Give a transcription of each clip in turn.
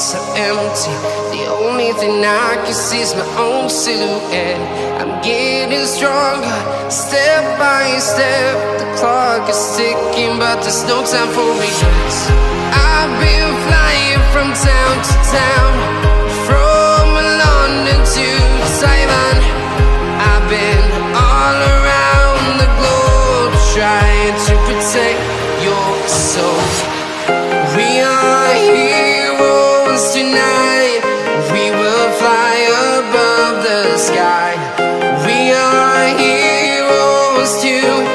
streets are empty. The only thing I can see is my own silhouette. I'm getting stronger, step by step. The clock is ticking, but there's no time for regrets. I've been flying from town to town, from London to Taiwan. I've been all around the globe, trying to protect your soul. We are heroes tonight. We will fly above the sky. We are heroes tonight.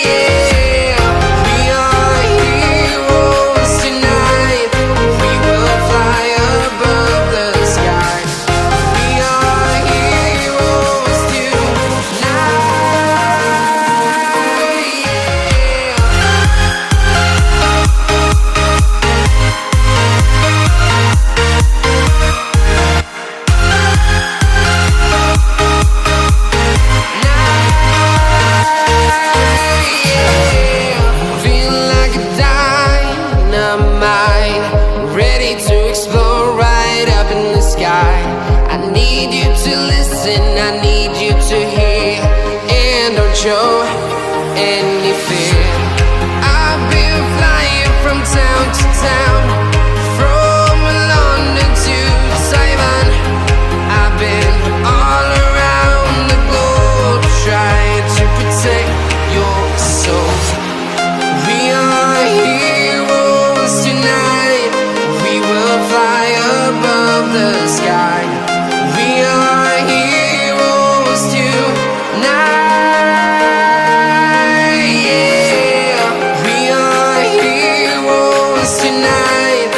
Yeah. We are heroes tonight. We will fly above the sky. We are heroes tonight. I need you to hear and don't show any fear. I've been flying from town to town, from London to Taiwan. I've been all around the globe, trying to protect your soul. We are heroes tonight. We will fly above the sky. We are heroes tonight. Yeah. We are heroes tonight.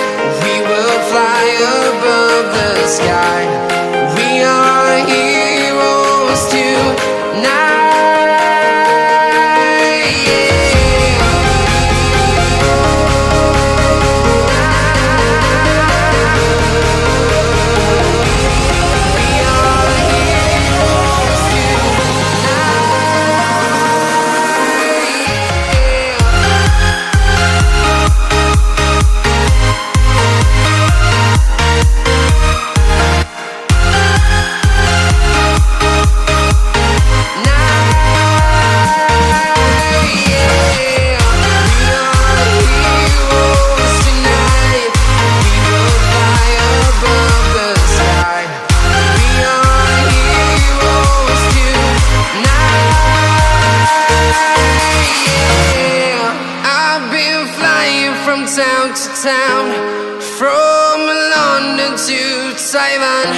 We will fly above the sky. We are heroes tonight. Town to town, from London to Taiwan.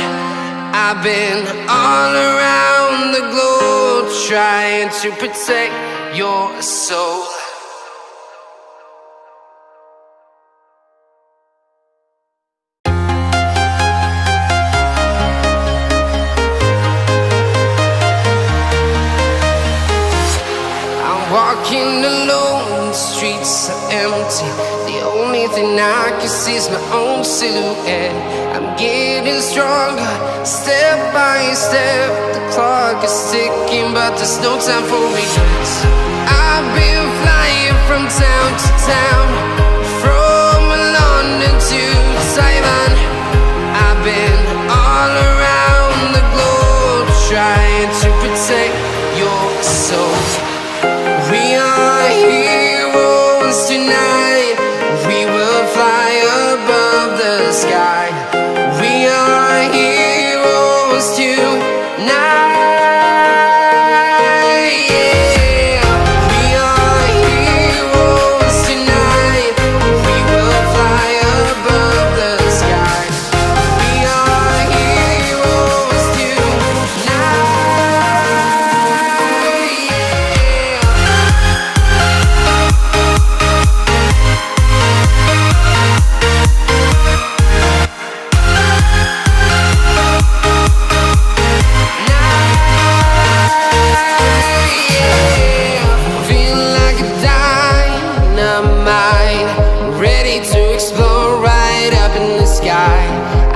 I've been all around the globe, trying to protect your soul. I'm walking alone, the streets are empty. The only thing I can see is my own silhouette. I'm getting stronger, step by step. The clock is ticking, but there's no time for regrets. I've been flying from town to town, from London to Taiwan. I've been all around the globe, trying to protect your soul. We are heroes tonight. We will fly above the sky. We are heroes tonight. Yeah. We are heroes tonight. We will fly above the sky. We are heroes tonight.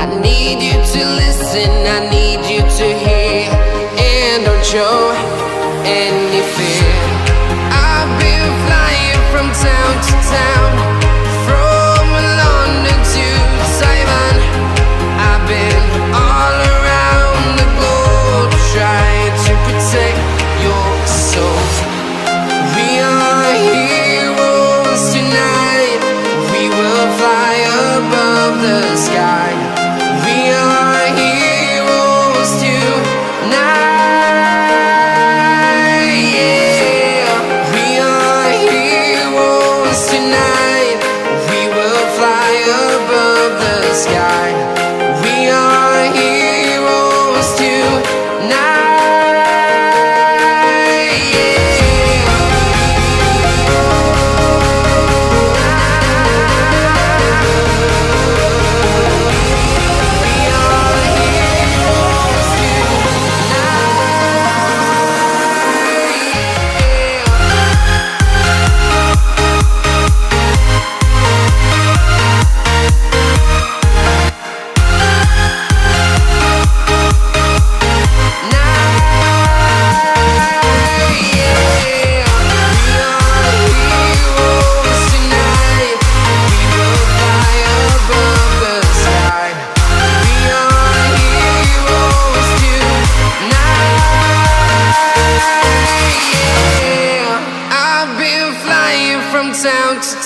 I need you to listen, I need you to hear, and don't show any fear. I've been flying from town to town, from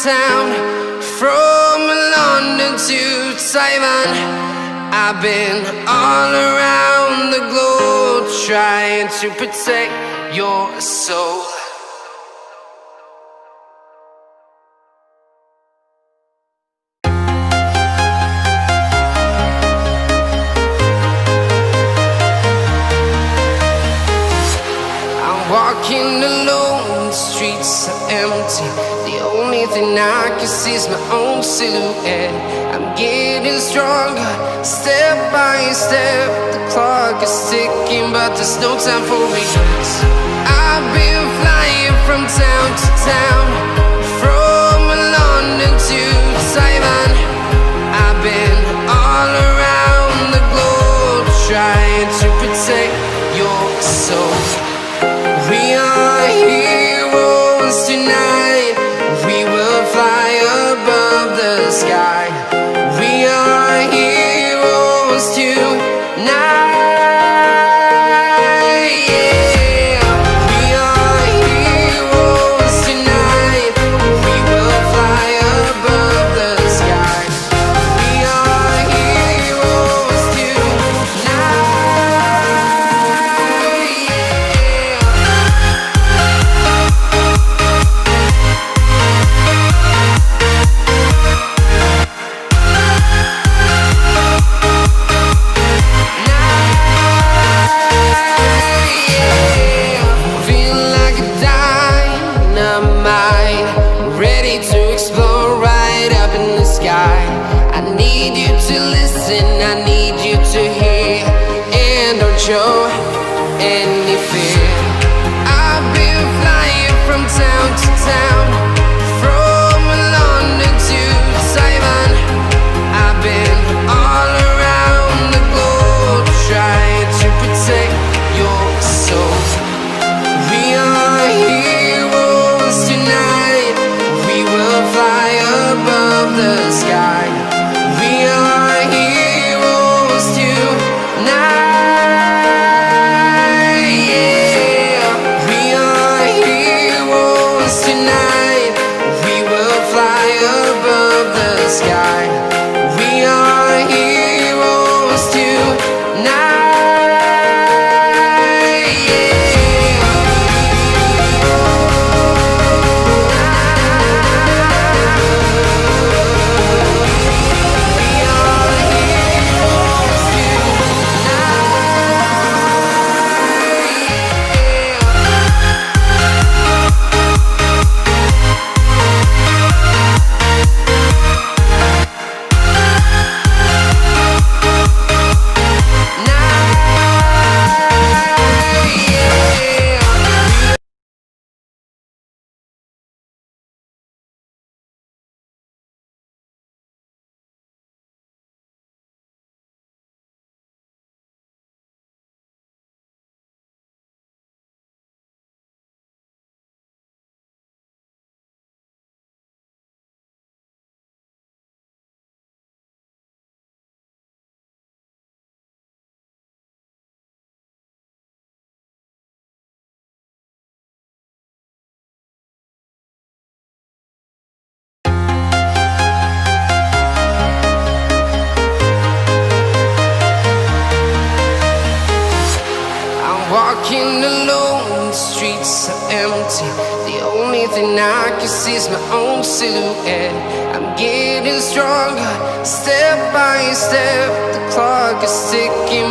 town, from London to Taiwan. I've been all around the globe trying to protect your soul. Walking alone, the streets are empty. The only thing I can see is my own silhouette. I'm getting stronger, step by step. The clock is ticking, but there's no time for regrets. I've been flying from town to town, from London to Taiwan. I've been all around the globe trying to protect your soul. We are heroes tonight. We will fly above the sky. We are heroes tonight. Yeah. We are heroes tonight. We will fly above the sky. We are heroes tonight. I need you to listen, I need you to hear, and don't show any fear. I've been flying from town to town, from London to Taiwan. I've been all around the globe trying to protect your soul. We are heroes tonight. We will fly above the sky. We are heroes tonight. Yeah. We are heroes tonight. We will fly above the sky. We are heroes tonight. Walking alone, the streets are empty. The only thing I can see is my own silhouette. I'm getting stronger, step by step. The clock is ticking.